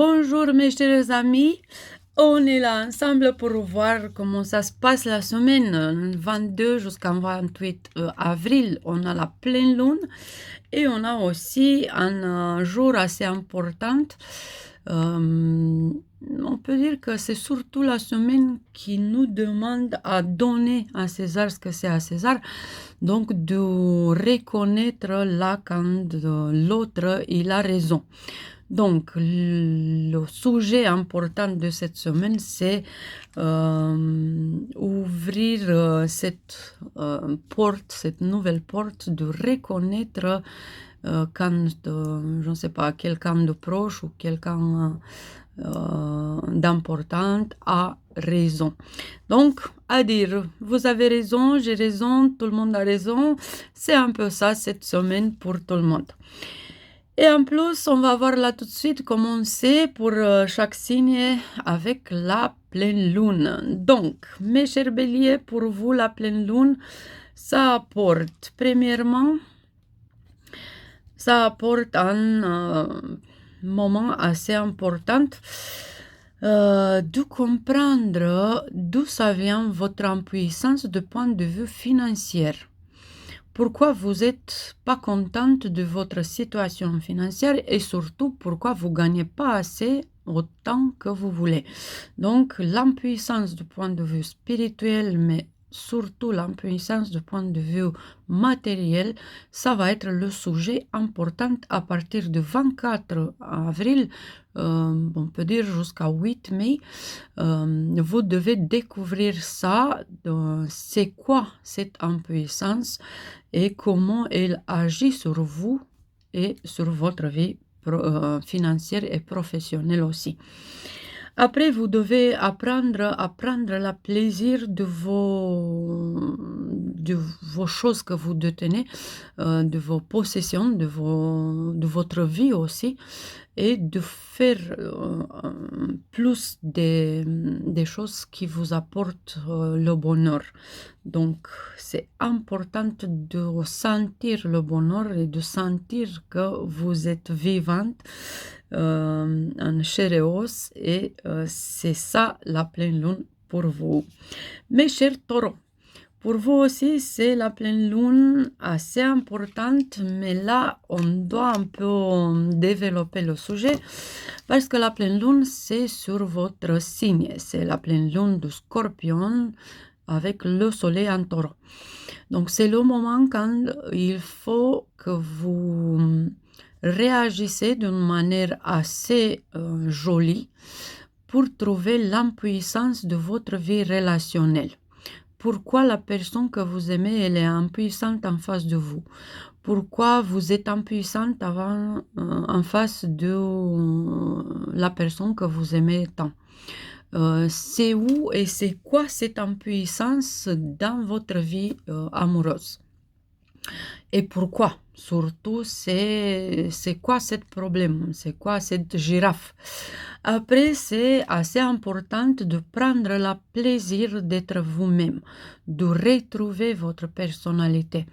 Bonjour mes chers amis, on est là ensemble pour voir comment ça se passe la semaine. 22 jusqu'en 28 avril, on a la pleine lune et on a aussi un jour assez important. On peut dire que c'est surtout la semaine qui nous demande à donner à César ce que c'est à César, donc de reconnaître là quand l'autre il a raison. Donc, le sujet important de cette semaine, c'est ouvrir cette porte, cette nouvelle porte, de reconnaître quand, je ne sais pas, quelqu'un de proche ou quelqu'un d'important a raison. Donc, à dire, vous avez raison, j'ai raison, tout le monde a raison. C'est un peu ça cette semaine pour tout le monde. Et en plus, on va voir là tout de suite comment c'est pour chaque signe avec la pleine lune. Donc, mes chers béliers, pour vous, la pleine lune, ça apporte, premièrement, ça apporte un moment assez important de comprendre d'où ça vient votre impuissance de point de vue financier. Pourquoi vous n'êtes pas contente de votre situation financière et surtout pourquoi vous ne gagnez pas assez autant que vous voulez. Donc l'impuissance du point de vue spirituel, mais surtout l'impuissance du point de vue matériel, ça va être le sujet important à partir du 24 avril, on peut dire jusqu'à 8 mai. Vous devez découvrir ça, c'est quoi cette impuissance et comment elle agit sur vous et sur votre vie financière et professionnelle aussi. Après, vous devez apprendre à prendre le plaisir de vos choses que vous détenez, de vos possessions, de votre vie aussi, et de faire plus des choses qui vous apportent le bonheur. Donc, c'est important de sentir le bonheur et de sentir que vous êtes vivante en chair et os, et c'est ça la pleine lune pour vous. Mes chers taureaux, pour vous aussi, c'est la pleine lune assez importante, mais là, on doit un peu développer le sujet parce que la pleine lune, c'est sur votre signe. C'est la pleine lune du Scorpion avec le soleil en taureau. Donc, c'est le moment quand il faut que vous réagissez d'une manière assez jolie pour trouver l'impuissance de votre vie relationnelle. Pourquoi la personne que vous aimez, elle est impuissante en face de vous? Pourquoi vous êtes impuissante en face de la personne que vous aimez tant? C'est où et c'est quoi cette impuissance dans votre vie amoureuse? Et pourquoi? Surtout, c'est quoi ce problème? C'est quoi cette girafe? Après, c'est assez important de prendre le plaisir d'être vous-même, de retrouver votre personnalité,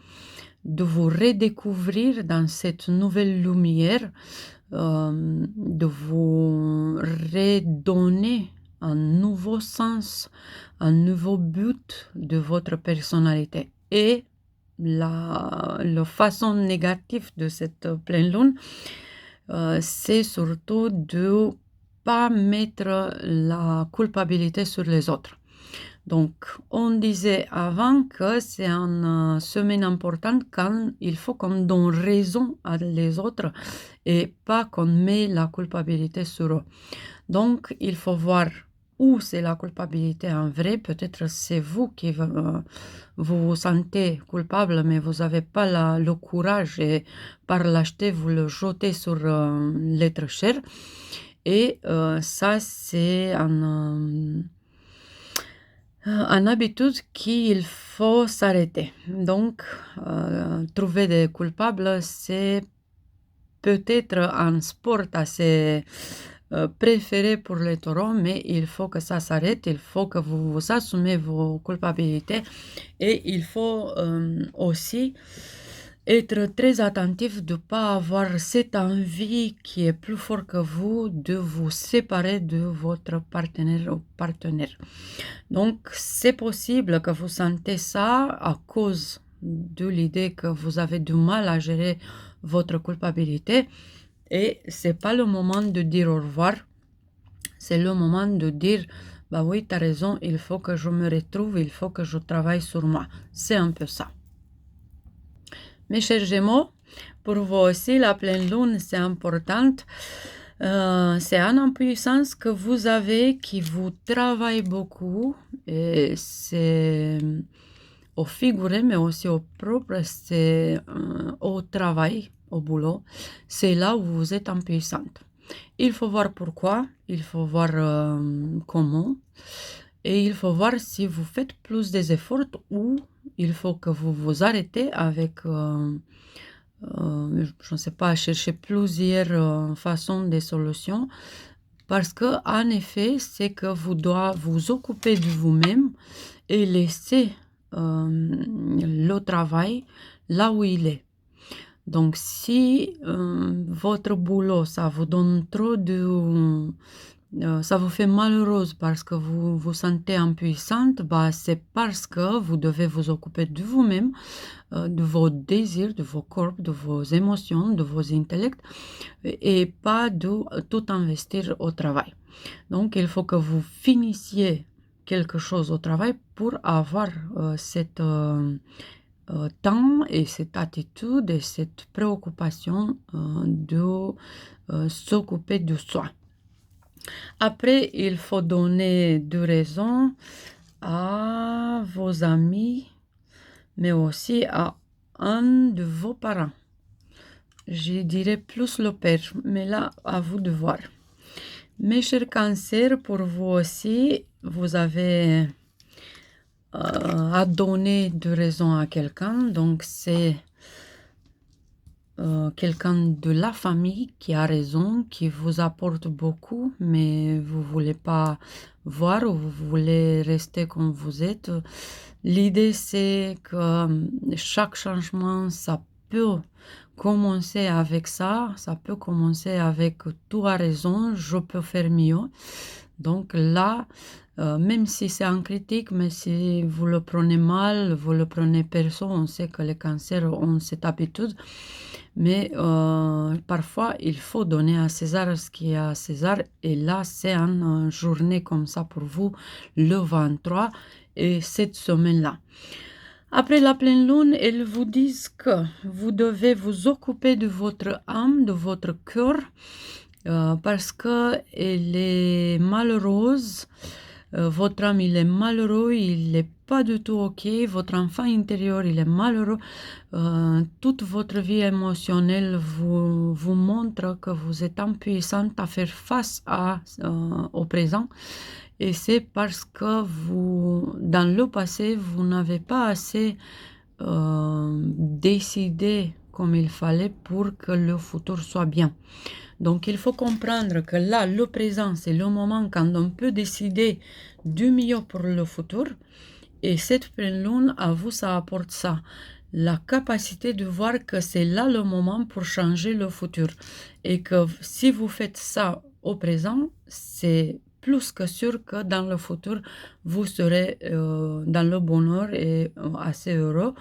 de vous redécouvrir dans cette nouvelle lumière, de vous redonner un nouveau sens, un nouveau but de votre personnalité. Et la façon négative de cette pleine lune, c'est surtout de pas mettre la culpabilité sur les autres. Donc, on disait avant que c'est une semaine importante quand il faut qu'on donne raison à les autres et pas qu'on met la culpabilité sur eux. Donc, il faut voir où c'est la culpabilité en vrai. Peut-être c'est vous qui vous vous sentez coupable, mais vous n'avez pas le courage et par lâcheté, vous le jetez sur l'être cher. Et ça, c'est une habitude qu'il faut s'arrêter. Donc, trouver des coupables, c'est peut-être un sport assez préféré pour les taureaux, mais il faut que ça s'arrête, il faut que vous assumez vos culpabilités et il faut aussi être très attentif de ne pas avoir cette envie qui est plus fort que vous de vous séparer de votre partenaire ou partenaire. Donc, c'est possible que vous sentez ça à cause de l'idée que vous avez du mal à gérer votre culpabilité et c'est pas le moment de dire au revoir, c'est le moment de dire bah oui, tu as raison, il faut que je me retrouve, il faut que je travaille sur moi. C'est un peu ça. Mes chers Gémeaux, pour vous aussi, la pleine lune, c'est importante. C'est une impuissance que vous avez qui vous travaille beaucoup. Et c'est au figuré, mais aussi au propre, c'est au travail, au boulot. C'est là où vous êtes impuissante. Il faut voir pourquoi, il faut voir comment. Et il faut voir si vous faites plus des efforts ou il faut que vous vous arrêtez avec, je ne sais pas, chercher plusieurs façons de solutions. Parce que, en effet, c'est que vous devez vous occuper de vous-même et laisser le travail là où il est. Donc, si votre boulot, ça vous donne trop de... ça vous fait malheureuse parce que vous vous sentez impuissante, bah, c'est parce que vous devez vous occuper de vous-même, de vos désirs, de vos corps, de vos émotions, de vos intellects, et pas de tout investir au travail. Donc, il faut que vous finissiez quelque chose au travail pour avoir cette temps et cette attitude et cette préoccupation de s'occuper de soi. Après, il faut donner de raison à vos amis, mais aussi à un de vos parents. Je dirais plus le père, mais là, à vous de voir. Mes chers cancers, pour vous aussi, vous avez à donner de raison à quelqu'un. Donc, c'est quelqu'un de la famille qui a raison, qui vous apporte beaucoup, mais vous ne voulez pas voir ou vous voulez rester comme vous êtes. L'idée, c'est que chaque changement, ça peut commencer avec ça peut commencer avec « tu as raison, je peux faire mieux ». Donc là, même si c'est en critique, mais si vous le prenez mal, vous le prenez perso, on sait que les cancers ont cette habitude, mais parfois il faut donner à César ce qui est à César, et là c'est une journée comme ça pour vous, le 23 et cette semaine-là. Après la pleine lune, ils vous disent que vous devez vous occuper de votre âme, de votre cœur, parce qu'elle est malheureuse. Votre âme, il est malheureux, il n'est pas du tout OK. Votre enfant intérieur, il est malheureux. Toute votre vie émotionnelle vous montre que vous êtes impuissante à faire face au présent. Et c'est parce que dans le passé, vous n'avez pas assez décidé comme il fallait pour que le futur soit bien. Donc, il faut comprendre que là, le présent, c'est le moment quand on peut décider du mieux pour le futur. Et cette pleine lune, à vous, ça apporte ça. La capacité de voir que c'est là le moment pour changer le futur. Et que si vous faites ça au présent, c'est plus que sûr que dans le futur, vous serez dans le bonheur et assez heureux.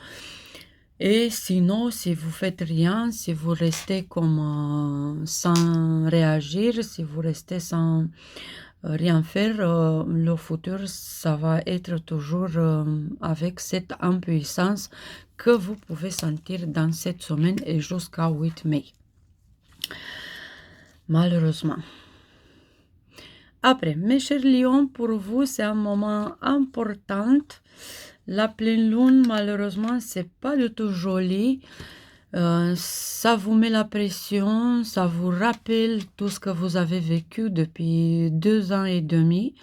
Et sinon, si vous faites rien, si vous restez comme sans réagir, si vous restez sans rien faire, le futur, ça va être toujours avec cette impuissance que vous pouvez sentir dans cette semaine et jusqu'à 8 mai. Malheureusement. Après, mes chers lions, pour vous, c'est un moment important. La pleine lune, malheureusement, c'est pas du tout joli. Ça vous met la pression, ça vous rappelle tout ce que vous avez vécu depuis 2 ans et demi.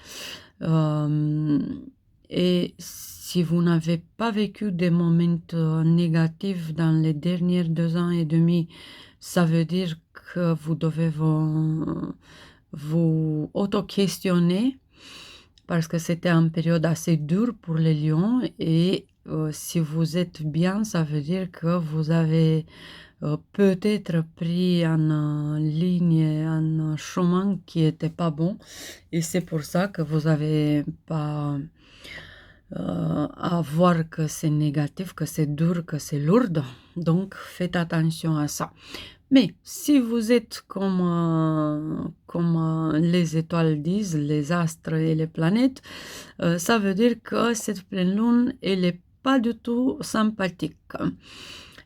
Et si vous n'avez pas vécu des moments négatifs dans les derniers 2 ans et demi, ça veut dire que vous devez vous auto-questionner parce que c'était une période assez dure pour les lions et si vous êtes bien, ça veut dire que vous avez peut-être pris une ligne, un chemin qui n'était pas bon et c'est pour ça que vous n'avez pas à voir que c'est négatif, que c'est dur, que c'est lourd. Donc, faites attention à ça. Mais si vous êtes comme les étoiles disent, les astres et les planètes, ça veut dire que cette pleine lune, elle n'est pas du tout sympathique.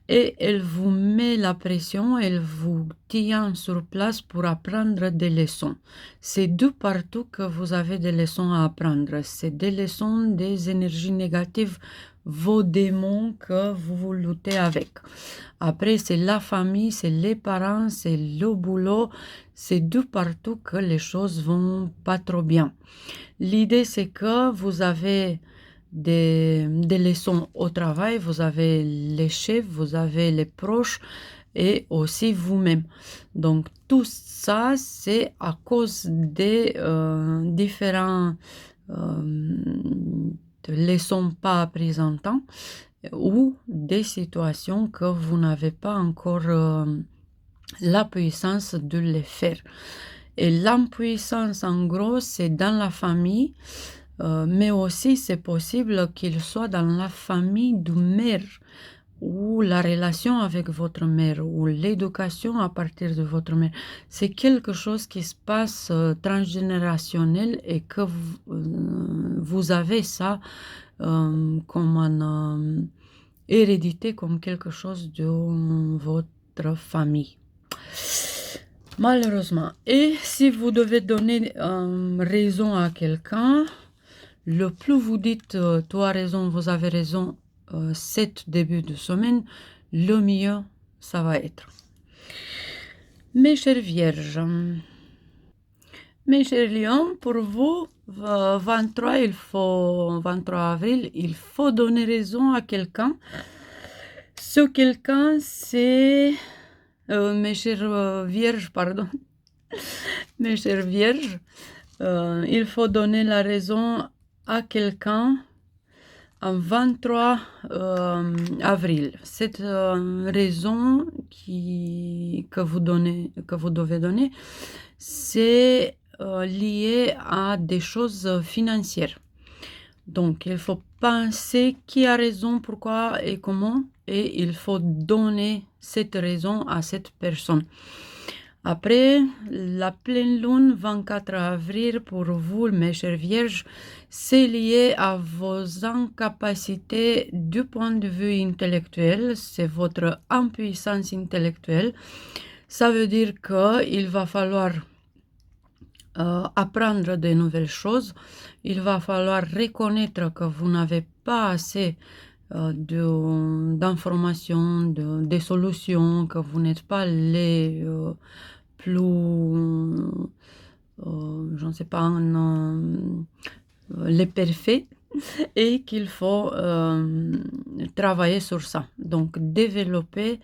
Et elle vous met la pression, elle vous tient sur place pour apprendre des leçons. C'est de partout que vous avez des leçons à apprendre. C'est des leçons des énergies négatives, vos démons que vous luttez avec. Après, c'est la famille, c'est les parents, c'est le boulot, c'est de partout que les choses vont pas trop bien. L'idée, c'est que vous avez des leçons au travail, vous avez les chefs, vous avez les proches et aussi vous-même. Donc, tout ça, c'est à cause des différents leçons pas apprises en temps ou des situations que vous n'avez pas encore la puissance de les faire. Et l'impuissance, en gros, c'est dans la famille, mais aussi c'est possible qu'il soit dans la famille du mère, ou la relation avec votre mère, ou l'éducation à partir de votre mère. C'est quelque chose qui se passe transgénérationnel et que vous avez ça comme une hérédité, comme quelque chose de votre famille. Malheureusement. Et si vous devez donner raison à quelqu'un, le plus vous dites tu as raison, vous avez raison, cet début de semaine, le mieux ça va être. Mes chers vierges, mes chers lions, pour vous, 23 avril, il faut donner raison à quelqu'un. Ce quelqu'un, c'est... mes chers vierges, pardon. Mes chers vierges, il faut donner la raison à quelqu'un en 23 avril. Cette raison que vous devez donner, c'est lié à des choses financières. Donc, il faut penser qui a raison, pourquoi et comment, et il faut donner cette raison à cette personne. Après, la pleine lune, 24 avril, pour vous, mes chers vierges, c'est lié à vos incapacités du point de vue intellectuel, c'est votre impuissance intellectuelle. Ça veut dire qu'il va falloir apprendre de nouvelles choses, il va falloir reconnaître que vous n'avez pas assez d'informations, des solutions, que vous n'êtes pas les plus, je ne sais pas, les parfaits, et qu'il faut travailler sur ça. Donc, développer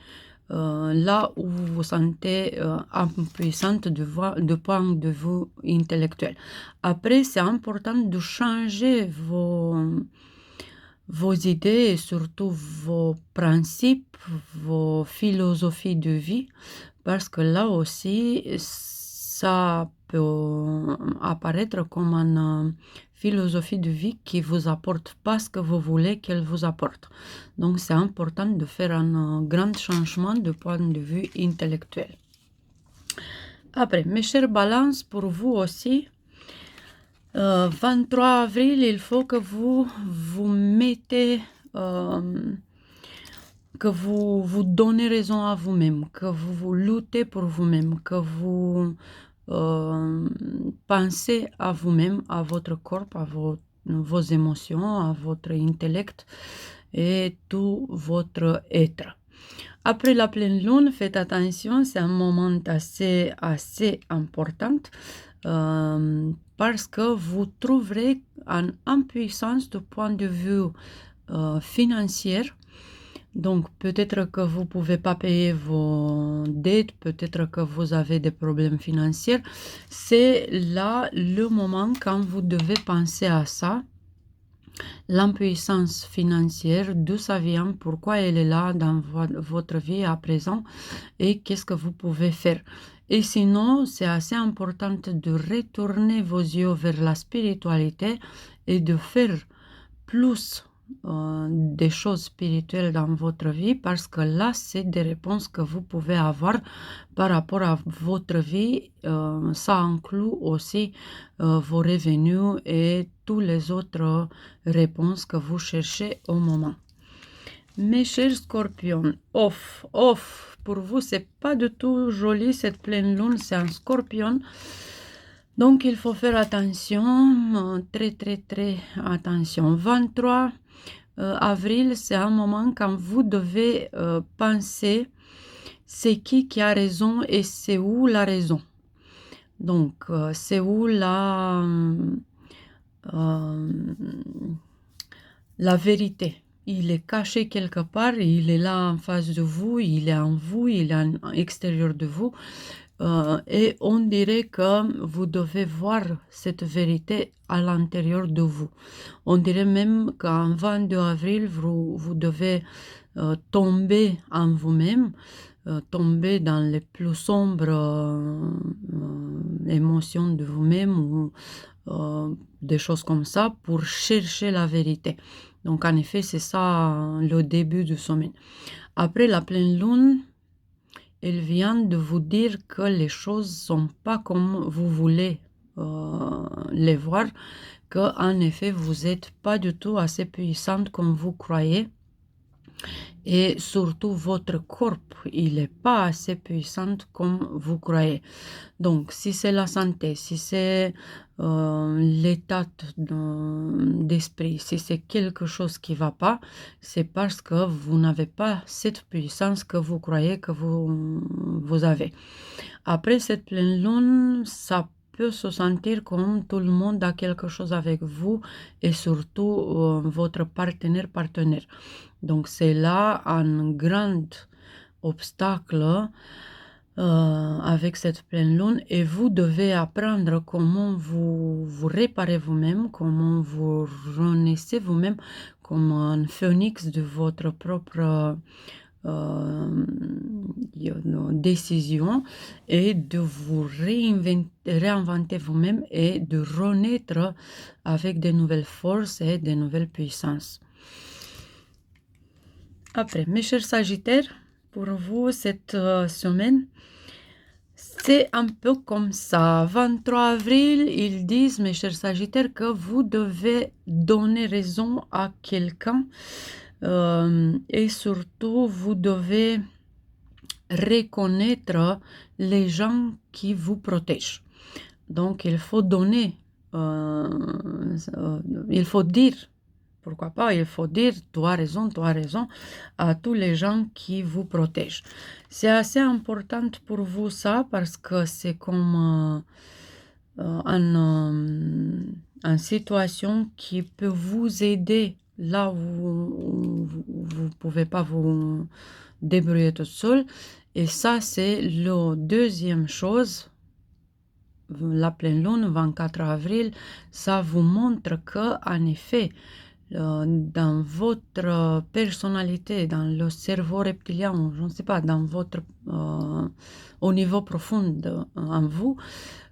là où vous vous sentez impuissante de point de vue intellectuel. Après, c'est important de changer vos idées et surtout vos principes, vos philosophies de vie, parce que là aussi, ça peut apparaître comme une philosophie de vie qui vous apporte pas ce que vous voulez qu'elle vous apporte. Donc, c'est important de faire un grand changement de point de vue intellectuel. Après, mes chers balances, pour vous aussi, 23 avril, il faut que vous mettez, que vous donnez raison à vous-même, que vous luttez pour vous-même, que vous pensez à vous-même, à votre corps, à vos émotions, à votre intellect et tout votre être. Après la pleine lune, faites attention, c'est un moment assez important parce que vous trouverez une impuissance du point de vue financier. Donc, peut-être que vous ne pouvez pas payer vos dettes, peut-être que vous avez des problèmes financiers. C'est là le moment quand vous devez penser à ça L'impuissance financière, d'où ça vient, pourquoi elle est là dans votre vie à présent et qu'est-ce que vous pouvez faire. Et sinon, c'est assez important de retourner vos yeux vers la spiritualité et de faire plus des choses spirituelles dans votre vie parce que là, c'est des réponses que vous pouvez avoir par rapport à votre vie. Ça inclut aussi vos revenus et toutes les autres réponses que vous cherchez au moment. Mes chers scorpions, pour vous, c'est pas du tout joli cette pleine lune, c'est un scorpion. Donc, il faut faire attention, très attention. 23 avril, c'est un moment quand vous devez penser c'est qui a raison et c'est où la raison. Donc, c'est où la vérité. Il est caché quelque part, il est là en face de vous, il est en vous, il est à l'extérieur de vous. Et on dirait que vous devez voir cette vérité à l'intérieur de vous. On dirait même qu'en 22 avril, vous devez tomber en vous-même, tomber dans les plus sombres émotions de vous-même ou des choses comme ça pour chercher la vérité. Donc en effet, c'est ça le début du semaine. Après la pleine lune, elle vient de vous dire que les choses sont pas comme vous voulez les voir, que en effet vous n'êtes pas du tout assez puissante comme vous croyez. Et surtout, votre corps, il n'est pas assez puissant comme vous croyez. Donc, si c'est la santé, si c'est l'état d'esprit, si c'est quelque chose qui ne va pas, c'est parce que vous n'avez pas cette puissance que vous croyez que vous avez. Après cette pleine lune, ça peut se sentir comme tout le monde a quelque chose avec vous et surtout votre partenaire. Donc c'est là un grand obstacle avec cette pleine lune et vous devez apprendre comment vous réparez vous-même, comment vous renaissez vous-même comme un phénix de votre propre décision et de vous réinventer vous-même et de renaître avec de nouvelles forces et de nouvelles puissances. Après, mes chers Sagittaires, pour vous, cette semaine, c'est un peu comme ça. 23 avril, ils disent, mes chers Sagittaires, que vous devez donner raison à quelqu'un et surtout, vous devez reconnaître les gens qui vous protègent. Donc, il faut donner, il faut dire, pourquoi pas, il faut dire, tu as raison, à tous les gens qui vous protègent. C'est assez important pour vous ça, parce que c'est comme une situation qui peut vous aider là où vous ne pouvez pas vous débrouiller tout seul. Et ça, c'est la deuxième chose. La pleine lune, 24 avril, ça vous montre que, en effet, dans votre personnalité, dans le cerveau reptilien, je ne sais pas, dans votre, au niveau profond en vous,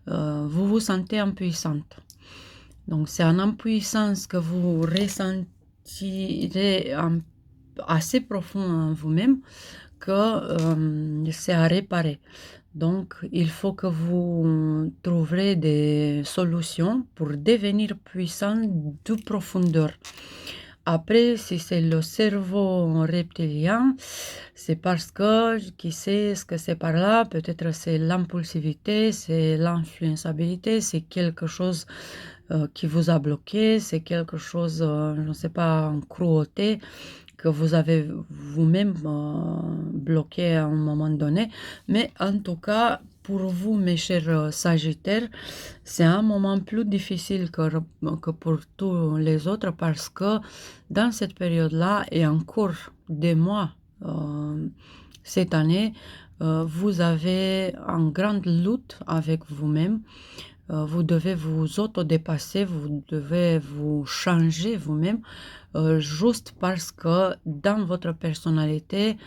vous vous sentez impuissante. Donc, c'est une impuissance que vous ressentirez assez profond en vous-même que c'est à réparer. Donc, il faut que vous trouverez des solutions pour devenir puissant de profondeur. Après, si c'est le cerveau reptilien, c'est parce que, qui sait ce que c'est par là, peut-être c'est l'impulsivité, c'est l'influençabilité, c'est quelque chose qui vous a bloqué, c'est quelque chose, je ne sais pas, en cruauté, que vous avez vous-même bloqué à un moment donné. Mais en tout cas, pour vous, mes chers Sagittaires, c'est un moment plus difficile que pour tous les autres parce que dans cette période-là et encore des mois cette année, vous avez une grande lutte avec vous-même. vous devez vous autodépasser, vous devez vous changer vous-même, juste parce que dans votre personnalité,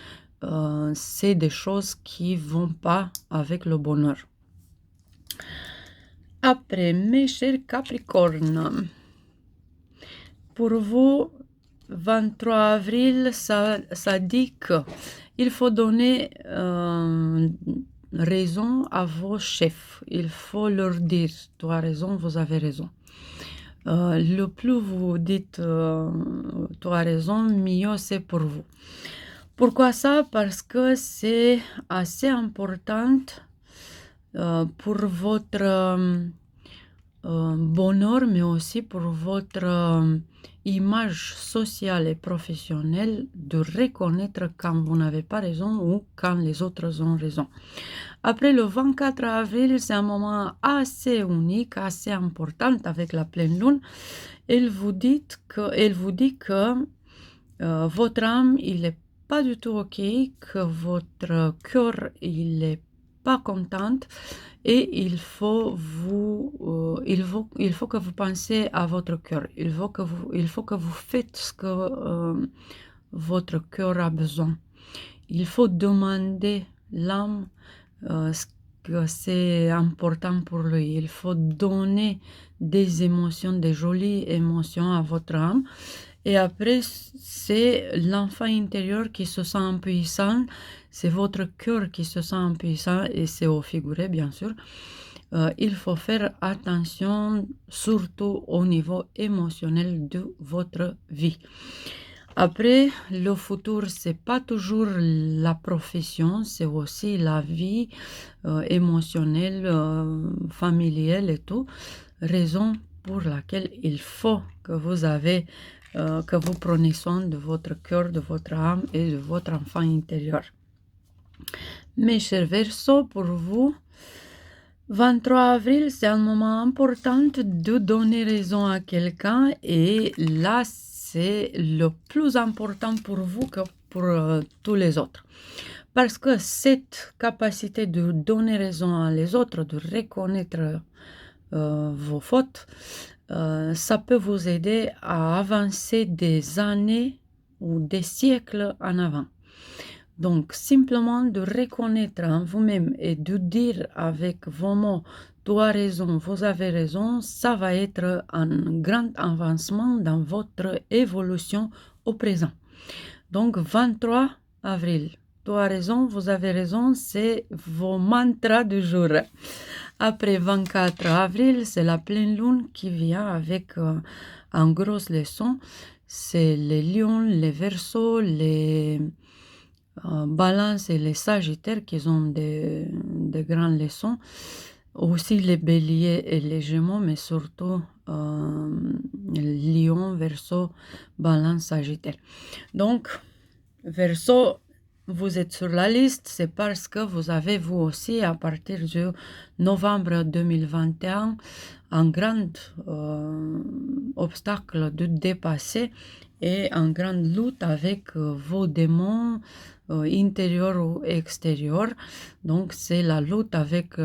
c'est des choses qui vont pas avec le bonheur. Après, mes chers Capricornes, pour vous, 23 avril, ça dit qu'il faut donner raison à vos chefs. Il faut leur dire, tu as raison, vous avez raison. Le plus vous dites, tu as raison, mieux c'est pour vous. Pourquoi ça? Parce que c'est assez important pour votre bonheur, mais aussi pour votre image sociale et professionnelle, de reconnaître quand vous n'avez pas raison ou quand les autres ont raison. Après le 24 avril, c'est un moment assez unique, assez important avec la pleine lune. Elle vous dit que votre âme, il n'est pas du tout OK, que votre cœur, il n'est pas content, et il faut que vous pensiez à votre cœur. Il faut que vous faites ce que votre cœur a besoin. Il faut demander l'âme ce que c'est important pour lui. Il faut donner des émotions, des jolies émotions à votre âme. Et après, c'est l'enfant intérieur qui se sent impuissant, c'est votre cœur qui se sent impuissant, et c'est au figuré, bien sûr. Il faut faire attention, surtout au niveau émotionnel de votre vie. Après, le futur, c'est pas toujours la profession, c'est aussi la vie émotionnelle, familiale et tout. Raison pour laquelle il faut que vous preniez soin de votre cœur, de votre âme et de votre enfant intérieur. Mes chers Verseaux, pour vous, 23 avril, c'est un moment important de donner raison à quelqu'un, et là, c'est le plus important pour vous que pour tous les autres. Parce que cette capacité de donner raison à les autres, de reconnaître vos fautes, ça peut vous aider à avancer des années ou des siècles en avant. Donc, simplement de reconnaître en vous-même et de dire avec vos mots, tu as raison, vous avez raison, ça va être un grand avancement dans votre évolution au présent. Donc, 23 avril, tu as raison, vous avez raison, c'est vos mantras du jour. Après 24 avril, c'est la pleine lune qui vient avec une grosse leçon. C'est les lions, les verseaux, les balances et les sagittaires qui ont des grandes leçons. Aussi les béliers et les gémeaux, mais surtout lion, verseau, balance, sagittaire. Donc, verseau, vous êtes sur la liste, c'est parce que vous avez vous aussi, à partir de novembre 2021, un grand obstacle de dépasser et une grande lutte avec vos démons intérieurs ou extérieurs. Donc, c'est la lutte avec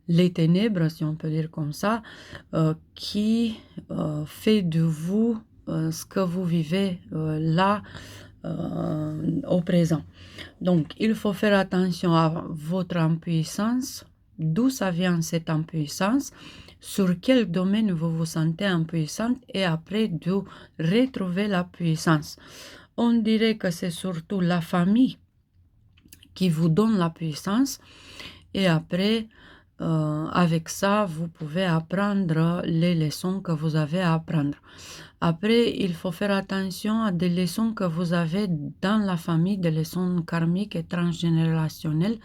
les ténèbres, si on peut dire comme ça, qui fait de vous ce que vous vivez là, au présent. Donc, il faut faire attention à votre impuissance, d'où ça vient cette impuissance, sur quel domaine vous vous sentez impuissante, et après de retrouver la puissance. On dirait que c'est surtout la famille qui vous donne la puissance, et après, avec ça, vous pouvez apprendre les leçons que vous avez à apprendre. Après, il faut faire attention à des leçons que vous avez dans la famille, des leçons karmiques et transgénérationnelles.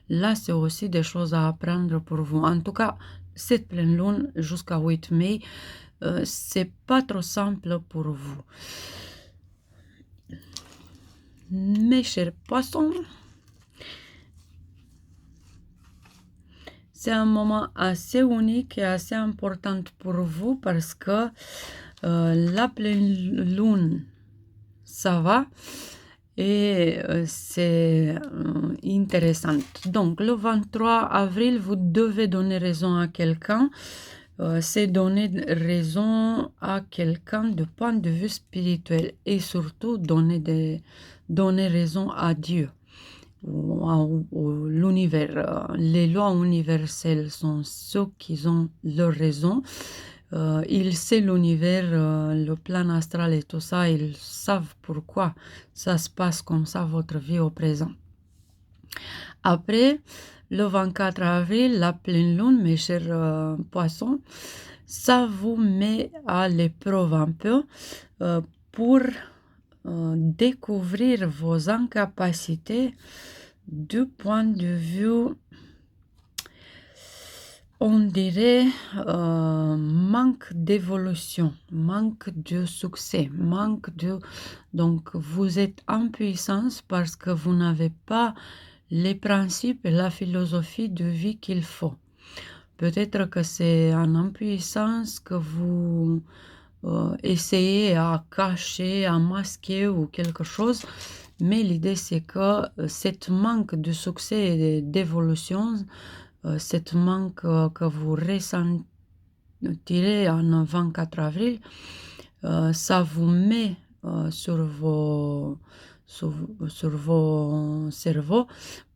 Là, c'est aussi des choses à apprendre pour vous. En tout cas, cette pleine lune jusqu'à 8 mai, c'est pas trop simple pour vous. Mes chers poissons, c'est un moment assez unique et assez important pour vous parce que la pleine lune, ça va, et c'est intéressant. Donc, le 23 avril, vous devez donner raison à quelqu'un. C'est donner raison à quelqu'un de point de vue spirituel et surtout donner raison à Dieu ou à l'univers. Les lois universelles sont ceux qui ont leur raison. Ils savent l'univers, le plan astral et tout ça, ils savent pourquoi ça se passe comme ça, votre vie au présent. Après, le 24 avril, la pleine lune, mes chers poissons, ça vous met à l'épreuve un peu pour découvrir vos incapacités du point de vue, on dirait, manque d'évolution, manque de succès, Donc, vous êtes en puissance parce que vous n'avez pas les principes et la philosophie de vie qu'il faut. Peut-être que c'est en impuissance que vous essayez à cacher, à masquer ou quelque chose, mais l'idée c'est que cette manque de succès et d'évolution, cette manque que vous ressentirez en 24 avril, ça vous met sur vos cerveaux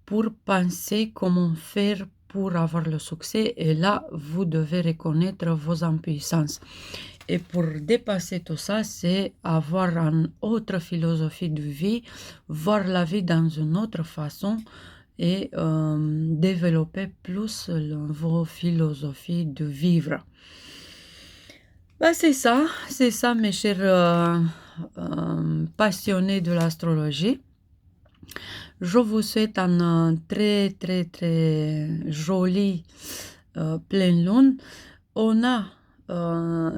pour penser comment faire pour avoir le succès, et là, vous devez reconnaître vos impuissances. Et pour dépasser tout ça, c'est avoir une autre philosophie de vie, voir la vie dans une autre façon et développer plus vos philosophies de vivre. C'est ça mes chers passionnés de l'astrologie. Je vous souhaite une très très très jolie pleine lune. On a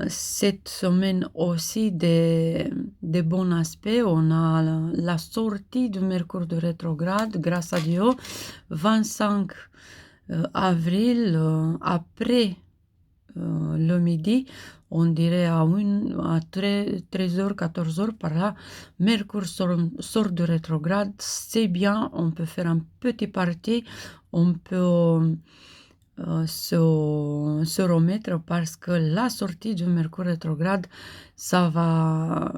cette semaine aussi des bons aspects. On a la sortie du Mercure de rétrograde, grâce à Dieu, 25 avril, après le midi, on dirait à 13h, 14h par là, Mercure sort de rétrograde. C'est bien, on peut faire un petit parti, on peut se remettre parce que la sortie du Mercure rétrograde, ça va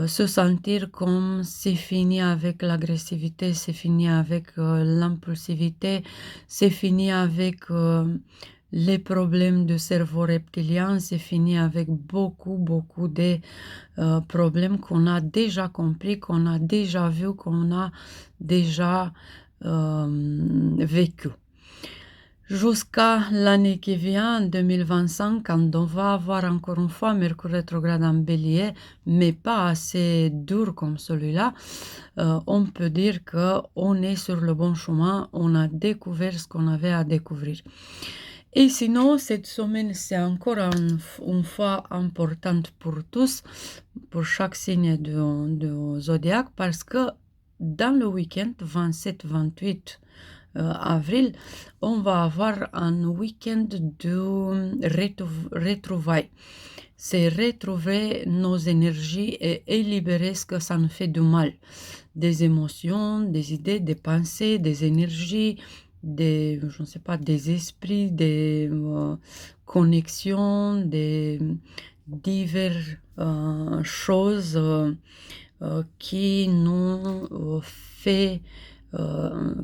se sentir comme c'est fini avec l'agressivité, c'est fini avec l'impulsivité, c'est fini avec les problèmes de cerveau reptilien, c'est fini avec beaucoup de problèmes qu'on a déjà compris, qu'on a déjà vu, qu'on a déjà vécu. Jusqu'à l'année qui vient, 2025, quand on va avoir encore une fois Mercure rétrograde en Bélier, mais pas assez dur comme celui-là, on peut dire qu'on est sur le bon chemin, on a découvert ce qu'on avait à découvrir. Et sinon, cette semaine, c'est encore une fois importante pour tous, pour chaque signe de zodiaque, parce que dans le week-end 27-28 avril, on va avoir un week-end de retrouvailles. C'est retrouver nos énergies et libérer ce que ça nous fait de mal. Des émotions, des idées, des pensées, des énergies, des esprits, des connexions, des diverses choses qui nous fait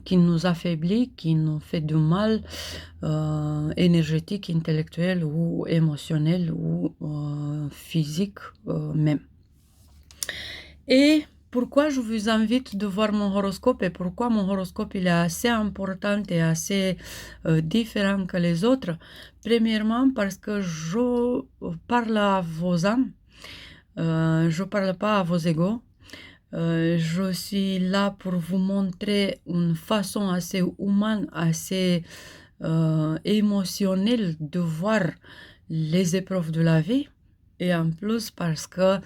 qui nous affaiblit, qui nous fait du mal énergétique, intellectuel ou émotionnel ou physique même. Et pourquoi je vous invite de voir mon horoscope et pourquoi mon horoscope il est assez important et assez différent que les autres? Premièrement, parce que je parle à vos âmes, je parle pas à vos égos. Je suis là pour vous montrer une façon assez humaine, assez émotionnelle de voir les épreuves de la vie. Et en plus parce que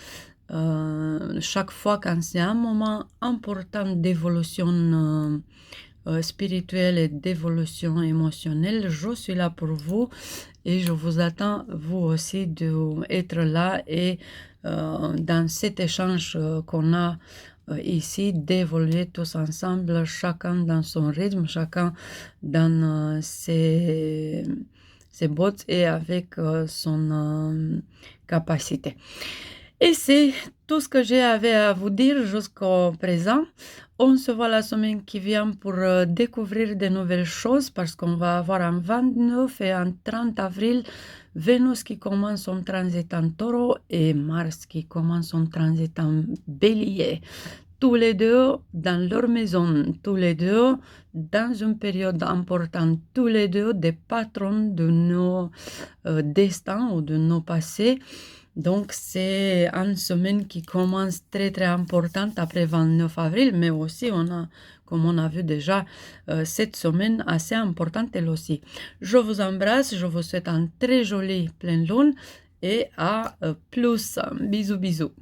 chaque fois quand c'est un moment important d'évolution spirituelle et d'évolution émotionnelle. Je suis là pour vous et je vous attends, vous aussi, d'être là et dans cet échange qu'on a ici, d'évoluer tous ensemble, chacun dans son rythme, chacun dans ses bottes et avec son capacité. Et c'est tout ce que j'avais à vous dire jusqu'au présent. On se voit la semaine qui vient pour découvrir de nouvelles choses parce qu'on va avoir un 29 et un 30 avril Vénus qui commence son transit en taureau et Mars qui commence son transit en bélier. Tous les deux dans leur maison, tous les deux dans une période importante, tous les deux des patrons de nos destins ou de nos passés. Donc, c'est une semaine qui commence très, très importante après 29 avril, mais aussi, comme on a vu déjà, cette semaine assez importante elle aussi. Je vous embrasse, je vous souhaite un très joli pleine lune et à plus. Bisous, bisous.